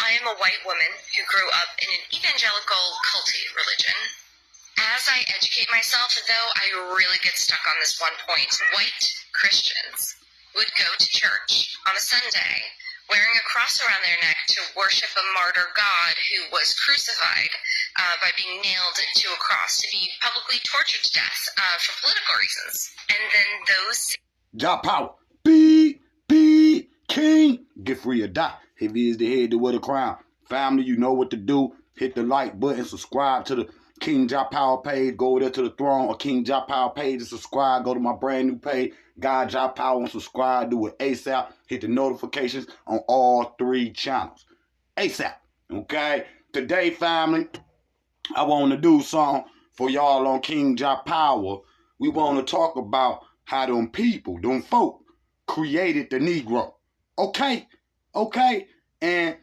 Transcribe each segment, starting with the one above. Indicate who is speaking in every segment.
Speaker 1: I am a white woman who grew up in an evangelical culty religion. As I educate myself, though, I really get stuck on this one point. White Christians would go to church on a Sunday wearing a cross around their neck to worship a martyr God who was crucified by being nailed to a cross to be publicly tortured to death for political reasons. And then those...
Speaker 2: Job power. Be king. Get free or die. Heavy is the head to wear the crown. Family, you know what to do. Hit the like button. Subscribe to the King Job Power page. Go there to the throne or King Job Power page and subscribe. Go to my brand new page, God Job Power, and subscribe. Do it ASAP. Hit the notifications on all 3 channels. ASAP. Okay? Today, family, I want to do something for y'all on King Job Power. We want to talk about how them people, them folk, created the Negro. Okay? Okay? And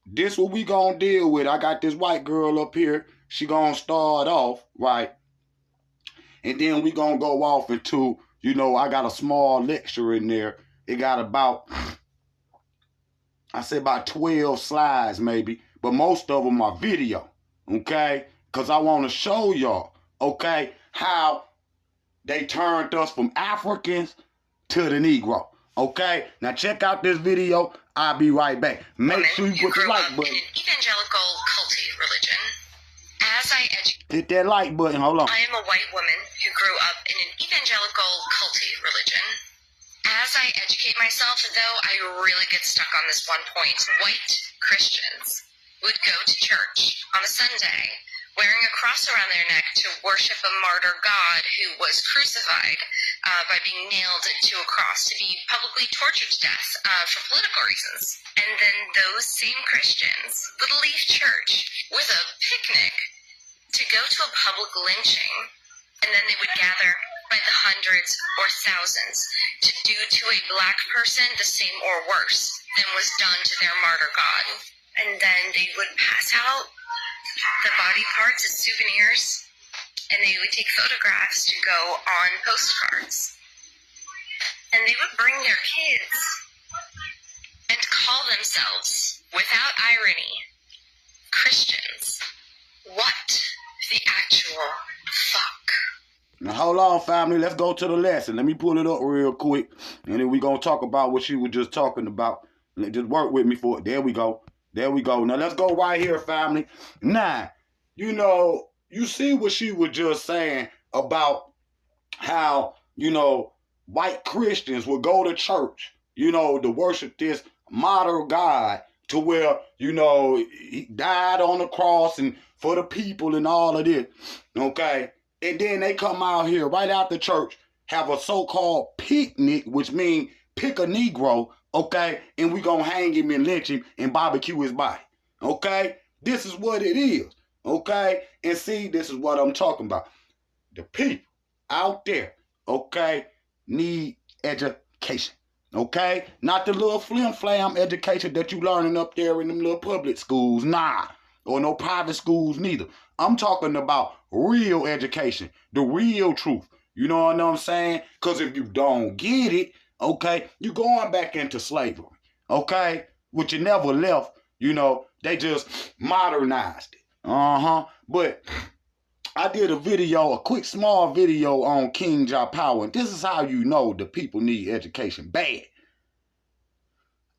Speaker 2: this what we gonna deal with. I got this white girl up here. She gonna start off, right? And then we gonna go off into, you know, I got a small lecture in there. It got about, I say about 12 slides maybe, but most of them are video, okay? Because I want to show y'all, okay, how they turned us from Africans to the Negro, okay? Now check out this video. I'll be right back. Make sure you put the like button.
Speaker 1: In an evangelical culty religion. As I
Speaker 2: hit that like button. Hold on.
Speaker 1: I am a white woman who grew up in an evangelical culty religion. As I educate myself, though, I really get stuck on this one point. White Christians would go to church on a Sunday wearing a cross around their neck to worship a martyr God who was crucified by being nailed to a cross to be publicly tortured to death for political reasons. And then those same Christians would leave church with a picnic to go to a public lynching, and then they would gather by the hundreds or thousands to do to a black person the same or worse than was done to their martyr God. And then they would pass out the body parts as souvenirs, and they would take photographs to go on postcards. And they would bring their kids and call themselves, without irony, Christians. What the actual fuck?
Speaker 2: Now hold on, family. Let's go to the lesson. Let me pull it up real quick, and then we're going to talk about what she was just talking about. Just work with me for it. There we go. There we go. Now let's go right here, family. Now, you know, you see what she was just saying about how, you know, white Christians would go to church, you know, to worship this martyr God to where, you know, he died on the cross and for the people and all of this, okay? And then they come out here right after church, have a so-called picnic, which means pick a Negro, okay? And we gonna hang him and lynch him and barbecue his body, okay? This is what it is, okay? And see, this is what I'm talking about. The people out there, okay, need education, okay? Not the little flim-flam education that you learning up there in them little public schools, nah. Or no private schools neither. I'm talking about real education, the real truth. You know what I'm saying? Because if you don't get it, okay, you're going back into slavery, okay? Which you never left, you know, they just modernized it. But I did a video, a quick small video on King Job Power, and this is how you know the people need education bad.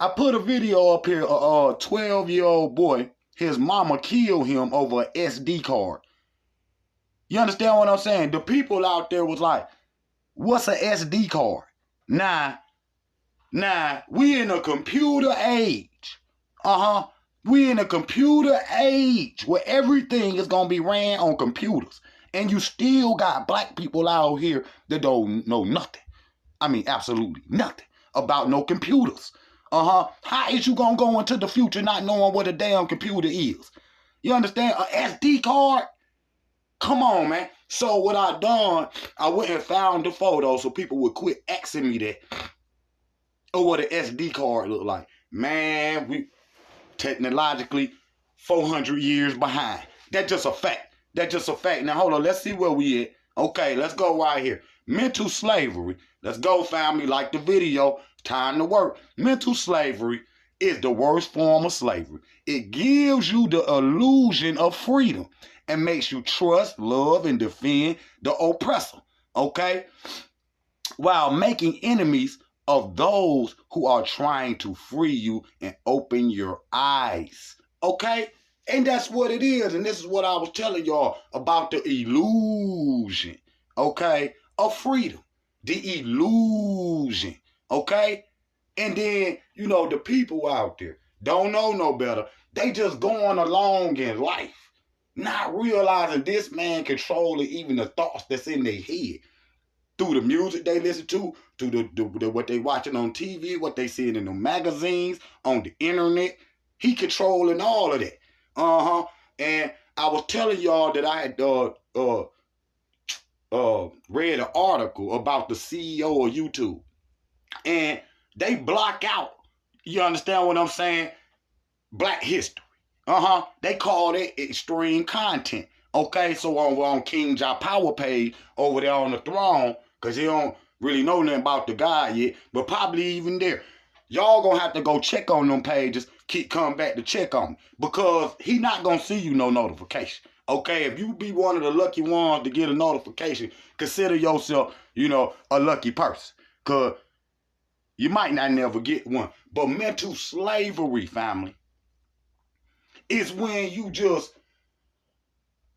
Speaker 2: I put a video up here, a 12-year-old boy, his mama killed him over an SD card. You understand what I'm saying? The people out there was like, what's an SD card? Nah, we in a computer age. We in a computer age where everything is going to be ran on computers. And you still got black people out here that don't know nothing. I mean, absolutely nothing about no computers. How is you going to go into the future not knowing what a damn computer is? You understand? An SD card? Come on, man. So what I done, I went and found the photo so people would quit asking me that. Oh, what an SD card look like. Man, we technologically 400 years behind. That's just a fact. That's just a fact. Now, hold on. Let's see where we at. Okay, let's go right here. Mental slavery. Let's go, family. Like the video. Time to work. Mental slavery is the worst form of slavery. It gives you the illusion of freedom and makes you trust, love, and defend the oppressor, okay? While making enemies of those who are trying to free you and open your eyes, okay? And that's what it is. And this is what I was telling y'all about the illusion, okay, of freedom. The illusion, okay? And then, you know, the people out there don't know no better. They just going along in life, not realizing this man controlling even the thoughts that's in their head through the music they listen to the what they watching on TV, what they seeing in the magazines, on the internet. He controlling all of that. And I was telling y'all that I had read an article about the CEO of YouTube, and they block out, you understand what I'm saying, Black history. They call it extreme content. Okay, so on King Ja Power page over there on the throne, because he don't really know nothing about the guy yet, but probably even there, y'all gonna have to go check on them pages, keep coming back to check on me, because he not gonna see you no notification. Okay, if you be one of the lucky ones to get a notification, consider yourself, you know, a lucky person, because you might not never get one. But mental slavery, family, is when you just,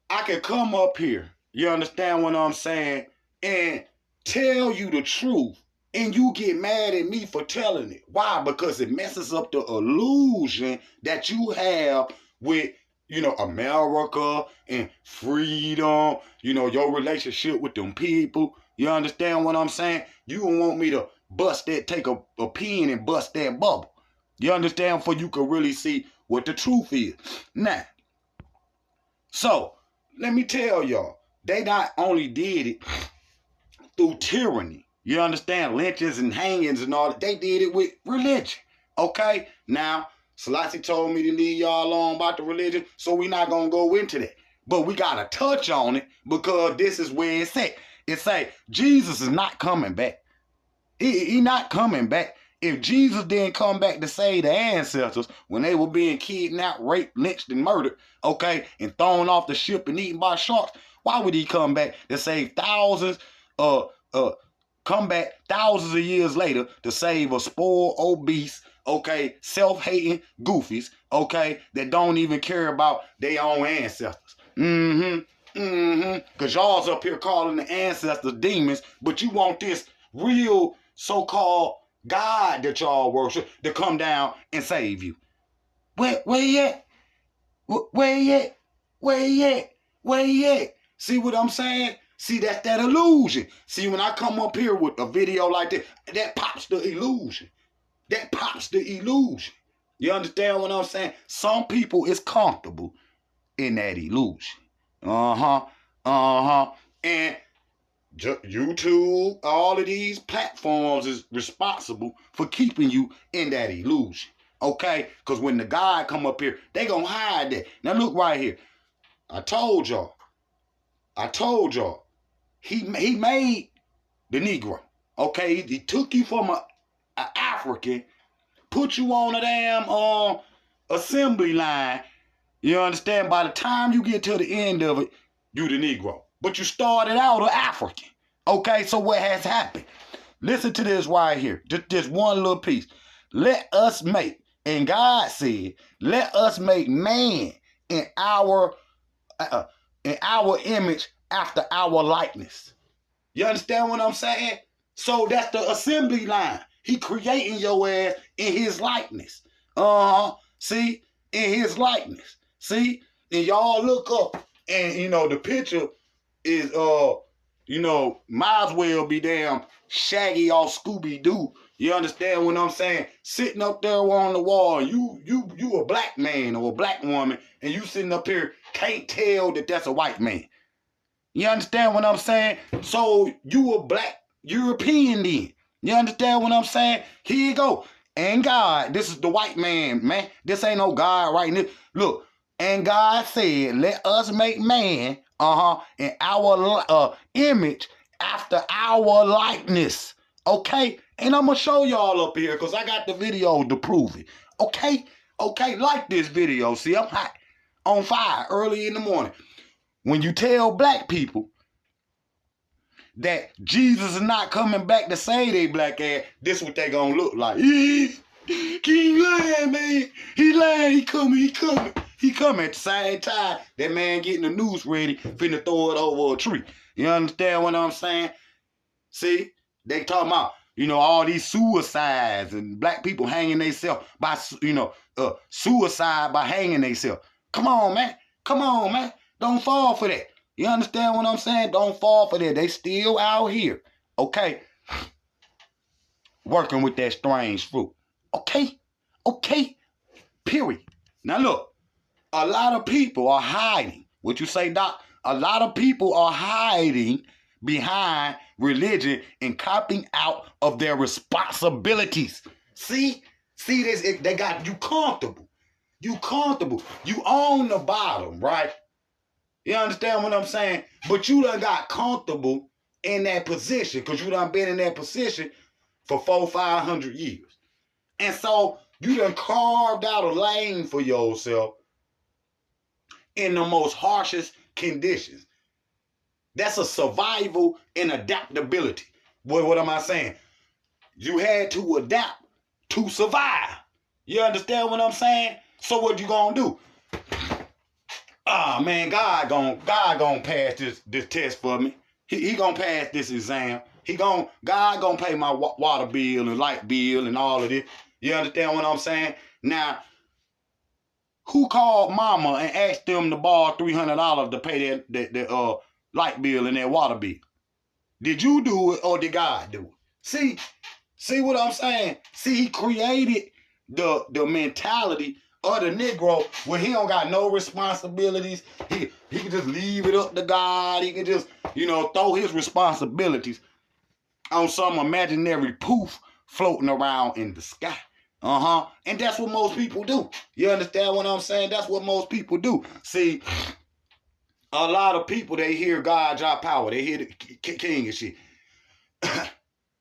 Speaker 2: I can come up here, you understand what I'm saying, and tell you the truth, and you get mad at me for telling it. Why? Because it messes up the illusion that you have with, you know, America and freedom, you know, your relationship with them people. You understand what I'm saying? You don't want me to bust that, take a pen and bust that bubble. You understand? For you can really see what the truth is. Now, so, let me tell y'all, they not only did it through tyranny, you understand, lynchings and hangings and all that, they did it with religion, okay? Now, Selassie told me to leave y'all alone about the religion, so we're not going to go into that. But we got to touch on it, because this is where it's at. It say, Jesus is not coming back. He not coming back. If Jesus didn't come back to save the ancestors when they were being kidnapped, raped, lynched, and murdered, okay, and thrown off the ship and eaten by sharks, why would he come back to save thousands, come back thousands of years later to save a spoiled, obese, okay, self-hating goofies, okay, that don't even care about their own ancestors? Because y'all's up here calling the ancestors demons, but you want this real so-called God that y'all worship to come down and save you. Where you at? Where you at? Where you at? Where you at? See what I'm saying? See, that's that illusion. See, when I come up here with a video like that, that pops the illusion. That pops the illusion. You understand what I'm saying? Some people is comfortable in that illusion. And YouTube, all of these platforms is responsible for keeping you in that illusion. Okay? Because when the God come up here, they gonna hide that. Now look right here. I told y'all. He made the Negro. Okay? He took you from a African, put you on a damn assembly line. You understand? By the time you get to the end of it, you the Negro. But you started out an African. Okay, so what has happened? Listen to this right here. Just one little piece. Let us make, and God said, let us make man in our image after our likeness. You understand what I'm saying? So that's the assembly line. He creating your ass in his likeness. See? In his likeness. See? And y'all look up, and you know the picture is you know, might as well be damn Shaggy or Scooby-Doo. You understand what I'm saying? Sitting up there on the wall, you a black man or a black woman, and you sitting up here can't tell that that's a white man. You understand what I'm saying? So you a black European then. You understand what I'm saying? Here you go. And God, this is the white man, man. This ain't no God right now. Look, and God said, let us make man, in our image after our likeness. Okay? And I'm going to show y'all up here because I got the video to prove it. Okay? Okay, like this video. See, I'm hot. On fire early in the morning. When you tell black people that Jesus is not coming back to save they black ass, this what they gonna look like. He lying, man. He lying. He coming. He coming at the same time. That man getting the noose ready, finna throw it over a tree. You understand what I'm saying? See, they talking about, all these suicides and black people hanging themselves by, suicide by hanging themselves. Come on, man. Come on, man. Don't fall for that. You understand what I'm saying? Don't fall for that. They still out here. Okay? Working with that strange fruit. Okay? Okay? Period. Now look, a lot of people are hiding. What you say, Doc? A lot of people are hiding behind religion and copping out of their responsibilities. See this? They got you comfortable. You comfortable. You on the bottom, right? You understand what I'm saying? But you done got comfortable in that position because you done been in that position for 400-500 years. And so you done carved out a lane for yourself in the most harshest conditions. That's a survival and adaptability. What am I saying? You had to adapt to survive. You understand what I'm saying? So what you gonna do? Man, God gonna pass this test for me. He gonna pass this exam. God gonna pay my water bill and light bill and all of this. You understand what I'm saying? Now, who called mama and asked them to borrow $300 to pay their light bill and their water bill? Did you do it or did God do it? See what I'm saying? See, he created the mentality of the Negro where he don't got no responsibilities. He can just leave it up to God. He can just, throw his responsibilities on some imaginary poof floating around in the sky. And that's what most people do. You understand what I'm saying? That's what most people do. See, a lot of people, they hear God drop power. They hear the king and shit.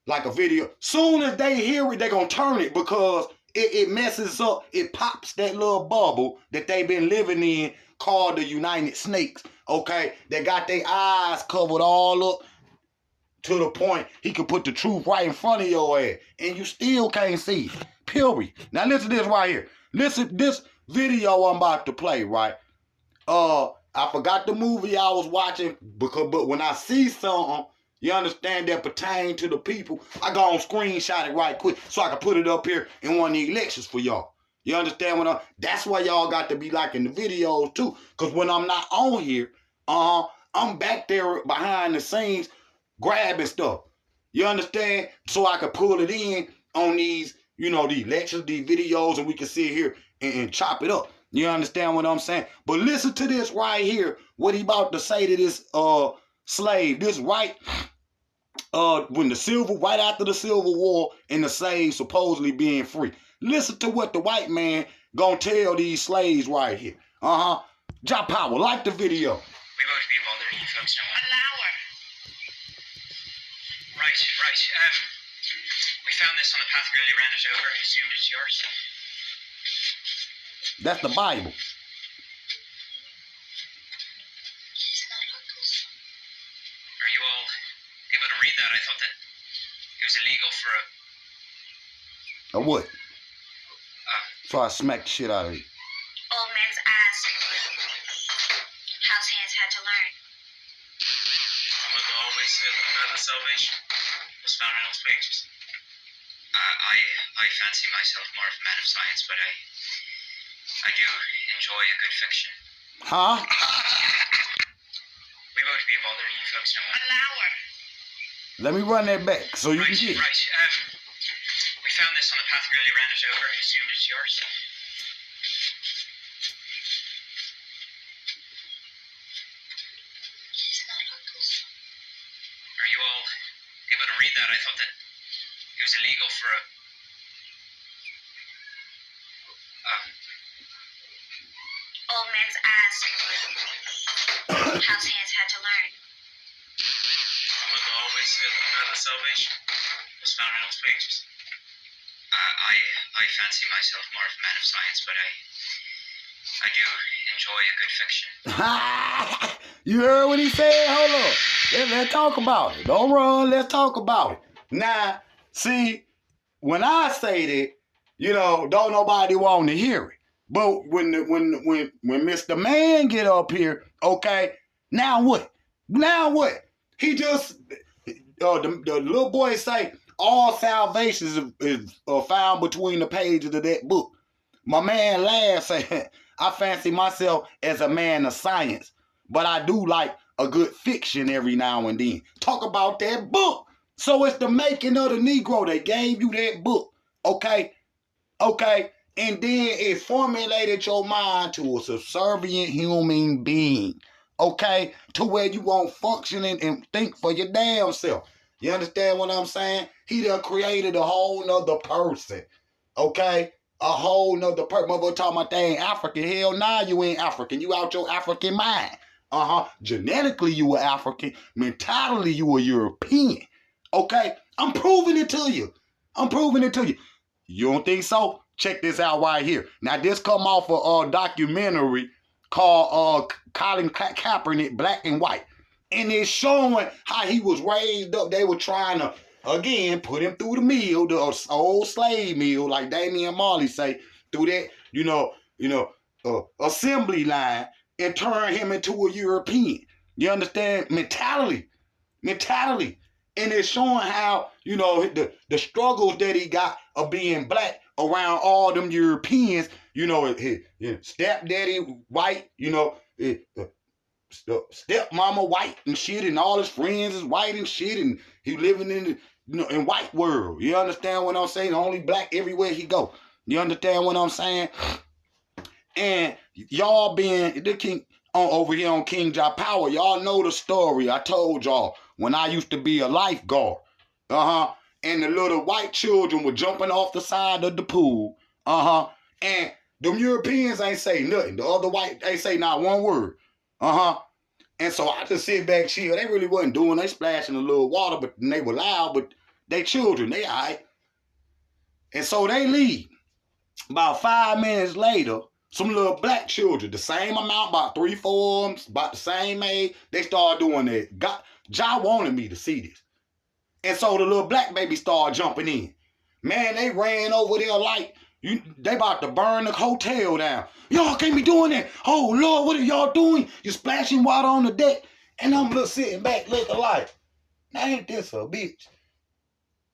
Speaker 2: Like a video. Soon as they hear it, they're going to turn it because it messes up. It pops that little bubble that they've been living in called the United Snakes. Okay? They got their eyes covered all up to the point he could put the truth right in front of your ass. And you still can't see it. Period. Now listen to this right here. Listen, this video I'm about to play, right? I forgot the movie I was watching, but when I see something, you understand, that pertain to the people, I go on screenshot it right quick so I can put it up here in one of the lectures for y'all. You understand that's why y'all got to be liking the videos too. Because when I'm not on here, I'm back there behind the scenes grabbing stuff. You understand? So I can pull it in on these, these lectures, these videos, and we can sit here and chop it up. You understand what I'm saying? But listen to this right here. What he about to say to this slave. This right right after the Civil War and the slaves supposedly being free. Listen to what the white man gonna tell these slaves right here. Drop power. Like the video.
Speaker 1: We won't be bothering you folks no more. Allow her. Right. We found this on the path, really ran it over. I assumed it's yours.
Speaker 2: That's the Bible.
Speaker 1: Are you all able to read that? I thought that it was illegal for
Speaker 2: a what? So I smacked the shit out of it.
Speaker 1: Old man's ass. House hands had to learn. Mother always said the path of salvation was found in those pages. I fancy myself more of a man of science, but I do enjoy a good fiction.
Speaker 2: Huh?
Speaker 1: We won't be bothering you folks no more. Allow her.
Speaker 2: Let me run that back so you can get it.
Speaker 1: Right. We found this on the path, really ran it over. I assumed it's yours. Are you all able to read that? I thought that it was illegal for a old man's ass. House hands had to learn. Mother always said the path of salvation was found in those pages. I
Speaker 3: I fancy myself more of a man of science, but I do enjoy a good fiction.
Speaker 2: You heard what he said? Hold on. Let's talk about it. Don't run. Let's talk about it. Now, see, when I say that, you know, don't nobody want to hear it. But when Mr. Man get up here, okay, now what? Now what? He just, the little boy say, all salvation is found between the pages of that book. My man laughs, say, I fancy myself as a man of science, but I do like a good fiction every now and then. Talk about that book. So it's the making of the Negro. They gave you that book, okay? Okay? And then it formulated your mind to a subservient human being, okay? To where you won't function and think for your damn self. You understand what I'm saying? He done created a whole nother person, okay? A whole nother person. Motherfucker talking about they ain't African. Hell nah, you ain't African. You out your African mind. Genetically, you were African. Mentally, you were European. Okay? I'm proving it to you. I'm proving it to you. You don't think so? Check this out right here. Now, this come off a documentary called Colin Kaepernick, Black and White. And it's showing how he was raised up. They were trying to, again, put him through the mill, the old slave mill, like Damian Marley say, through that, assembly line, and turn him into a European. You understand? Mentality. And it's showing how, you know, the struggles that he got of being black around all them Europeans, you know, his stepdaddy white, you know, stepmama white and shit, and all his friends is white and shit, and he living in the, you know, in white world. You understand what I'm saying? Only black everywhere he go. You understand what I'm saying? And y'all being the king over here on King Jah Power, y'all know the story I told y'all when I used to be a lifeguard. And the little white children were jumping off the side of the pool. And them Europeans ain't say nothing. The other white ain't say not one word. And so I just sit back, chill. They really wasn't doing. They splashing a little water, but they were loud, but they children, they all right. And so they leave. About 5 minutes later, some little black children, the same amount, about 3, 4 of them, about the same age, they started doing that. Jah wanted me to see this. And so the little black baby started jumping in. Man, they ran over there like, they about to burn the hotel down. Y'all can't be doing that. Oh, Lord, what are y'all doing? You splashing water on the deck. And I'm just sitting back looking like, ain't this a bitch?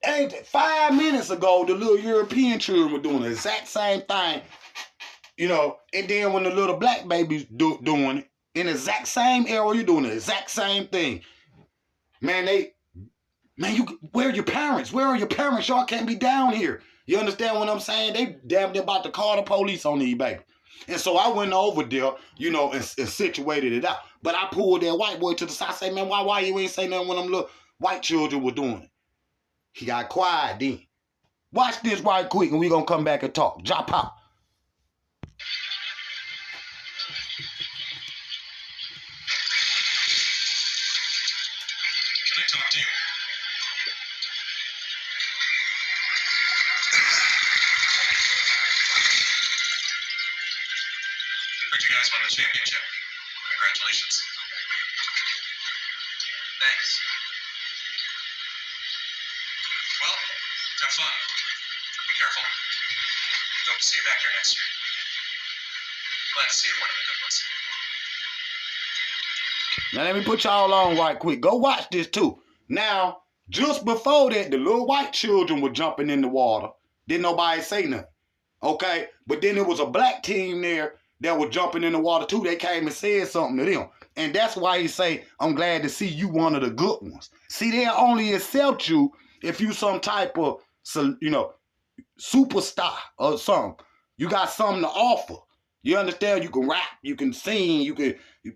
Speaker 2: Ain't 5 minutes ago, the little European children were doing the exact same thing. You know, and then when the little black babies doing it, in the exact same era, you're doing the exact same thing. Man, where are your parents? Where are your parents? Y'all can't be down here. You understand what I'm saying? They damn near about to call the police on these baby. And so I went over there, you know, and situated it out. But I pulled that white boy to the side. I say, man, why you ain't say nothing when them little white children were doing it? He got quiet then. Watch this right quick and we gonna come back and talk. Jah Pop.
Speaker 3: Can I talk to you? Heard you guys won the championship. Congratulations. Thanks. Well, have fun. Be careful. Hope to see you back here next year. Glad to see you're one of the good ones.
Speaker 2: Now let me put y'all on right quick. Go watch this too. Now, just before that, the little white children were jumping in the water. Didn't nobody say nothing. Okay? But then there was a black team there that were jumping in the water too. They came and said something to them. And that's why he say, I'm glad to see you one of the good ones. See, they'll only accept you if you some type of, you know, superstar or something. You got something to offer. You understand? You can rap, you can sing, you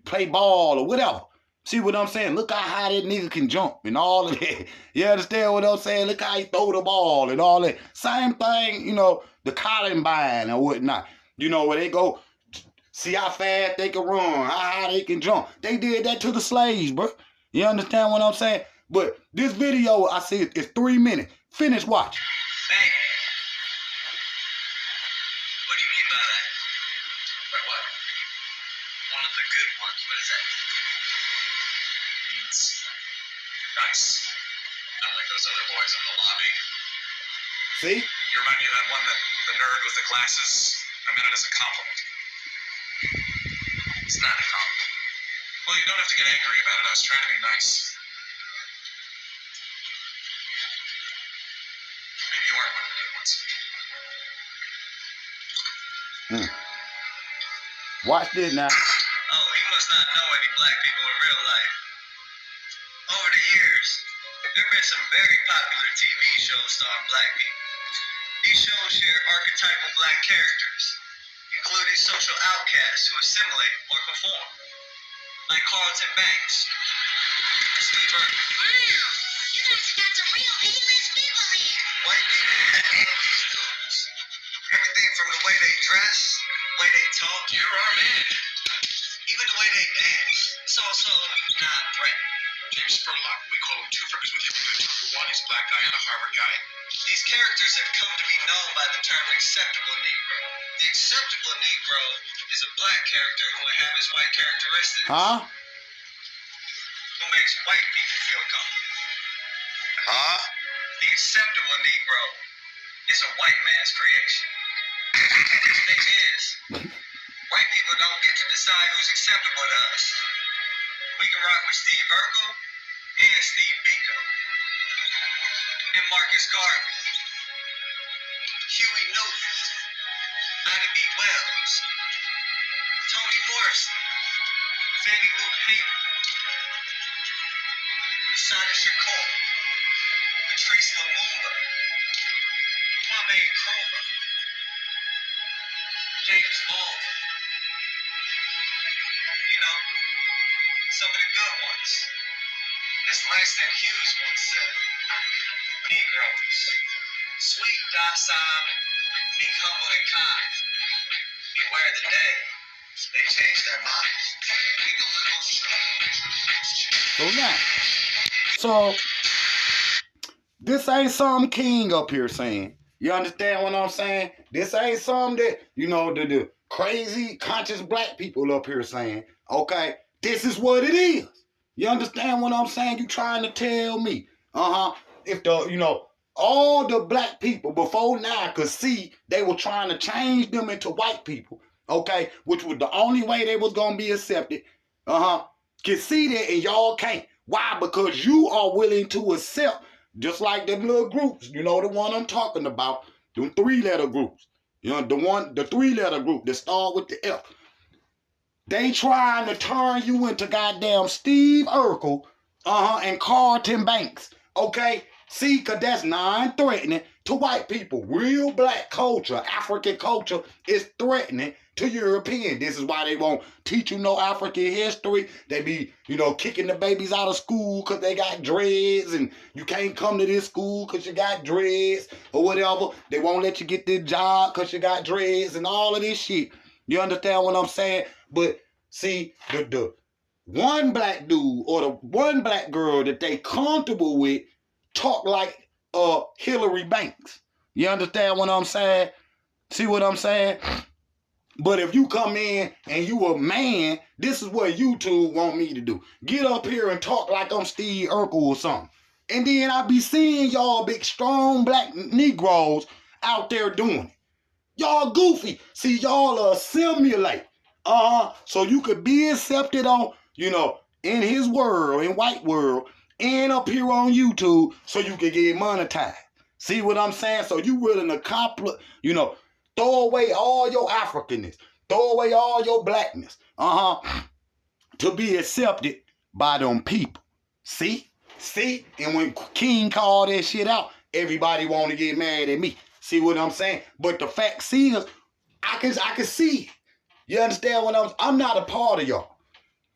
Speaker 2: play ball or whatever. See what I'm saying? Look how high that nigga can jump and all of that. You understand what I'm saying? Look how he throw the ball and all that. Same thing, you know, the Columbine or whatnot. You know, where they go, see how fast they can run, how high they can jump. They did that to the slaves, bro. You understand what I'm saying? But this video, I see it's 3 minutes. Finish watching.
Speaker 3: Hey. Like what? One of the good ones. What does that mean? It means you're nice. Not like those other boys in the lobby.
Speaker 2: See?
Speaker 3: You remind me of that one, the nerd with the glasses. I meant it as a compliment. It's not a compliment. Well, you don't have to get angry about it. I was trying to be nice. Maybe you are one of the good ones.
Speaker 2: Watch this now.
Speaker 3: Oh, he must not know any black people in real life. Over the years, there have been some very popular TV shows starring black people. These shows share archetypal black characters, including social outcasts who assimilate or conform, like Carlton Banks, Steve Irwin.
Speaker 1: Wow, you guys have got some real A-list people here.
Speaker 3: White people love these dudes. Everything from the way they dress, the way they talk. You're our man. Even the way they dance. It's also non-threatening. James Spurlock, we call him Twofer because we give him a 2 for 1. He's a black guy and a Harvard guy. These characters have come to be known by the term acceptable Negro. The acceptable Negro is a black character who will have his white characteristics.
Speaker 2: Huh?
Speaker 3: Who makes white people feel comfortable. Huh? The acceptable Negro is a white man's creation. The thing is, white people don't get to decide who's acceptable to us. We can rock with Steve Urkel and Steve Biko. And Marcus Garvey. Huey Newton. Ida B. Wells. Toni Morrison. Fannie Lou Hamer. Asada Shakur. Patrice Lumumba. Kwame Nkrumah. James Baldwin. You know, some of the good ones. As Langston Hughes once said, Negroes, sweet, docile, be humble and kind. Beware the day they change their minds.
Speaker 2: So now, this ain't some king up here saying. You understand what I'm saying? This ain't some that, the crazy, conscious black people up here saying. Okay, this is what it is. You understand what I'm saying? You trying to tell me. If all the black people before now could see they were trying to change them into white people, okay, which was the only way they was going to be accepted, can see that and y'all can't. Why? Because you are willing to accept, just like them little groups, the one I'm talking about, them 3-letter groups, the 3-letter group that start with the F. They trying to turn you into goddamn Steve Urkel, and Carlton Banks, okay? See, because that's non-threatening to white people. Real black culture, African culture is threatening to European. This is why they won't teach you no African history. They be, kicking the babies out of school because they got dreads and you can't come to this school because you got dreads or whatever. They won't let you get this job because you got dreads and all of this shit. You understand what I'm saying? But see, the one black dude or the one black girl that they comfortable with talk like Hillary Banks. You understand what I'm saying? See what I'm saying? But if you come in and you a man, this is what YouTube want me to do. Get up here and talk like I'm Steve Urkel or something. And then I be seeing y'all big, strong black Negroes out there doing it. Y'all goofy. See, y'all assimilate. So you could be accepted on, in his world, in white world, and up here on YouTube so you can get monetized. See what I'm saying? So you willing to throw away all your Africanness, throw away all your blackness, to be accepted by them people. See? And when King called that shit out, everybody want to get mad at me. See what I'm saying? But the fact is, I can see it. You understand what I'm not a part of y'all.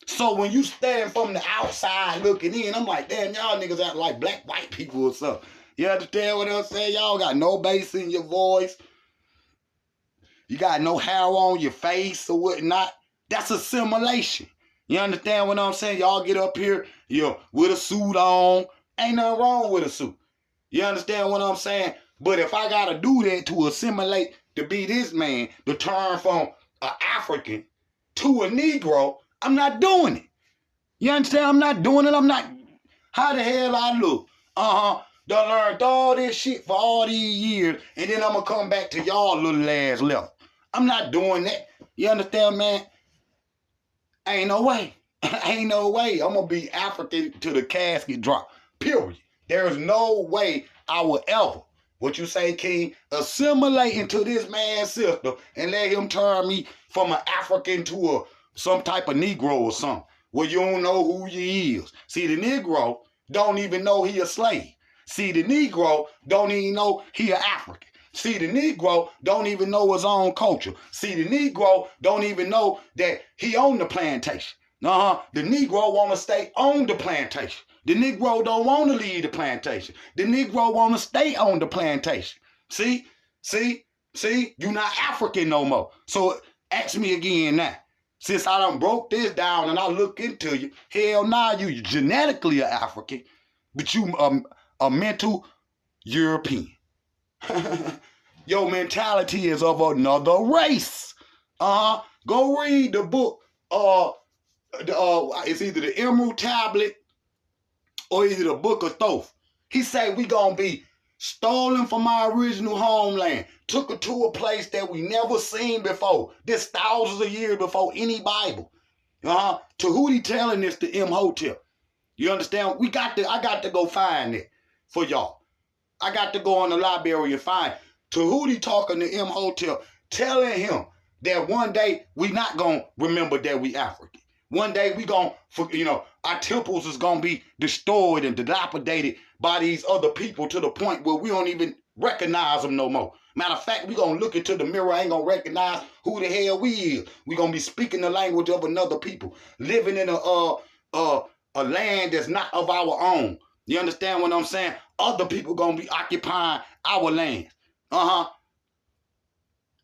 Speaker 2: So when you stand from the outside looking in, I'm like, damn, y'all niggas act like black white people or something. You understand what I'm saying? Y'all got no bass in your voice. You got no hair on your face or whatnot. That's assimilation. You understand what I'm saying? Y'all get up here, with a suit on. Ain't nothing wrong with a suit. You understand what I'm saying? But if I gotta do that to assimilate to be this man, to turn from an African to a Negro, I'm not doing it. You understand? I'm not doing it. I'm not. How the hell I look? Done learned all this shit for all these years, and then I'm gonna come back to y'all little ass level. I'm not doing that. You understand, man? Ain't no way. Ain't no way. I'm gonna be African to the casket drop. Period. There's no way I will ever, what you say, King, assimilate into this man's system and let him turn me from an African to some type of Negro or something. Well, you don't know who he is. See, the Negro don't even know he a slave. See, the Negro don't even know he an African. See, the Negro don't even know his own culture. See, the Negro don't even know that he owned the plantation. The Negro want to stay on the plantation. The Negro don't want to leave the plantation. The Negro want to stay on the plantation. See, you're not African no more. So ask me again now. Since I done broke this down and I look into you, hell nah, you genetically an African, but you a mental European. Your mentality is of another race. Go read the book. It's either the Emerald Tablet or either the Book of Thoth. He say we gonna be stolen from our original homeland, took it to a place that we never seen before. This thousands of years before any Bible. Tahuti telling this to Imhotep. You understand? I got to go find it for y'all. I got to go on the library and find Tahuti talking to Imhotep, telling him that one day we not gonna remember that we African. One day we gonna, our temples is gonna be destroyed and dilapidated by these other people to the point where we don't even recognize them no more. Matter of fact, we gonna look into the mirror, ain't gonna recognize who the hell we is. We gonna be speaking the language of another people, living in a land that's not of our own. You understand what I'm saying? Other people gonna be occupying our lands.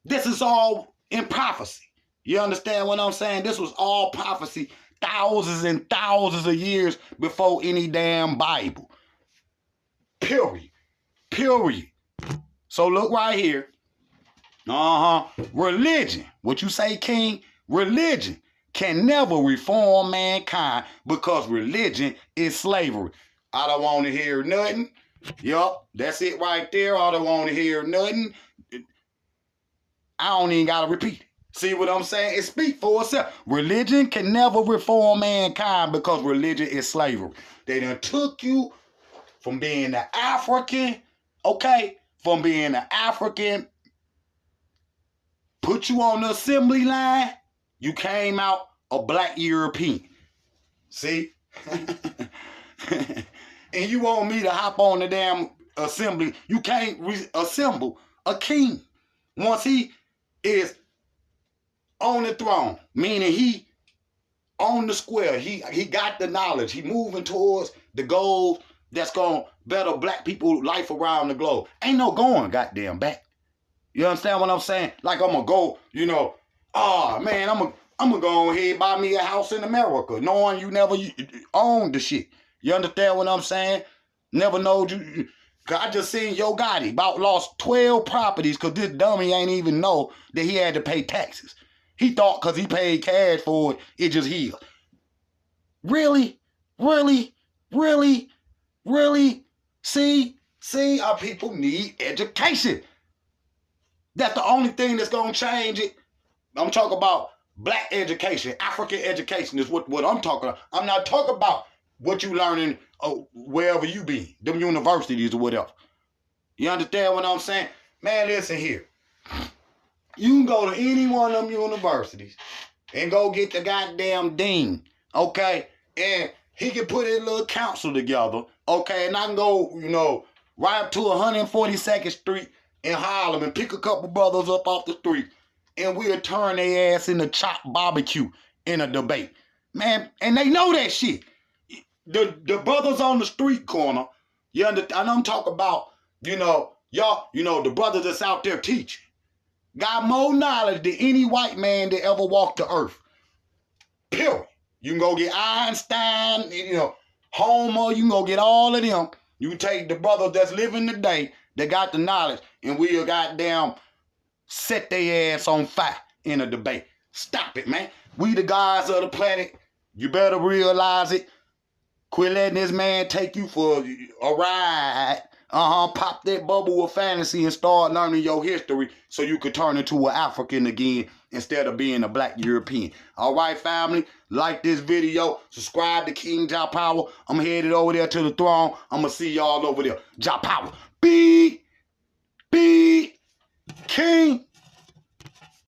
Speaker 2: This is all in prophecy. You understand what I'm saying? This was all prophecy thousands and thousands of years before any damn Bible. Period. So look right here. Religion. What you say, King? Religion can never reform mankind because religion is slavery. I don't want to hear nothing. Yup, that's it right there. I don't want to hear nothing. I don't even got to repeat it. See what I'm saying? It speaks for itself. Religion can never reform mankind because religion is slavery. They done took you from being the African, from being the African, put you on the assembly line, you came out a black European. See? And you want me to hop on the damn assembly. You can't assemble a king once he is on the throne, meaning he on the square. He got the knowledge. He moving towards the goals that's gonna better black people life around the globe. Ain't no going goddamn back. You understand what I'm saying? Like I'm gonna go, I'm gonna go ahead and buy me a house in America, knowing you never owned the shit. You understand what I'm saying? Never knowed you. Cause I just seen Yo Gotti about lost 12 properties because this dummy ain't even know that he had to pay taxes. He thought because he paid cash for it, it just healed. Really? See, our people need education. That's the only thing that's going to change it. I'm talking about black education, African education is what I'm talking about. I'm not talking about what you learning wherever you be, them universities or whatever. You understand what I'm saying? Man, listen here. You can go to any one of them universities and go get the goddamn dean, and he can put his little council together, and I can go, right up to 142nd Street in Harlem and pick a couple brothers up off the street, and we'll turn their ass into chopped barbecue in a debate. Man, and they know that shit. The brothers on the street corner, I'm talking about, y'all, the brothers that's out there teaching, got more knowledge than any white man that ever walked the earth. Period. You can go get Einstein, Homer, you can go get all of them. You can take the brothers that's living today that got the knowledge and we'll goddamn set their ass on fire in a debate. Stop it, man. We the gods of the planet. You better realize it. Quit letting this man take you for a ride. Pop that bubble of fantasy and start learning your history so you could turn into an African again instead of being a black European. All right, family, like this video, subscribe to King Jah Power. I'm headed over there to the throne. I'm going to see y'all over there. Jah Power. Be King.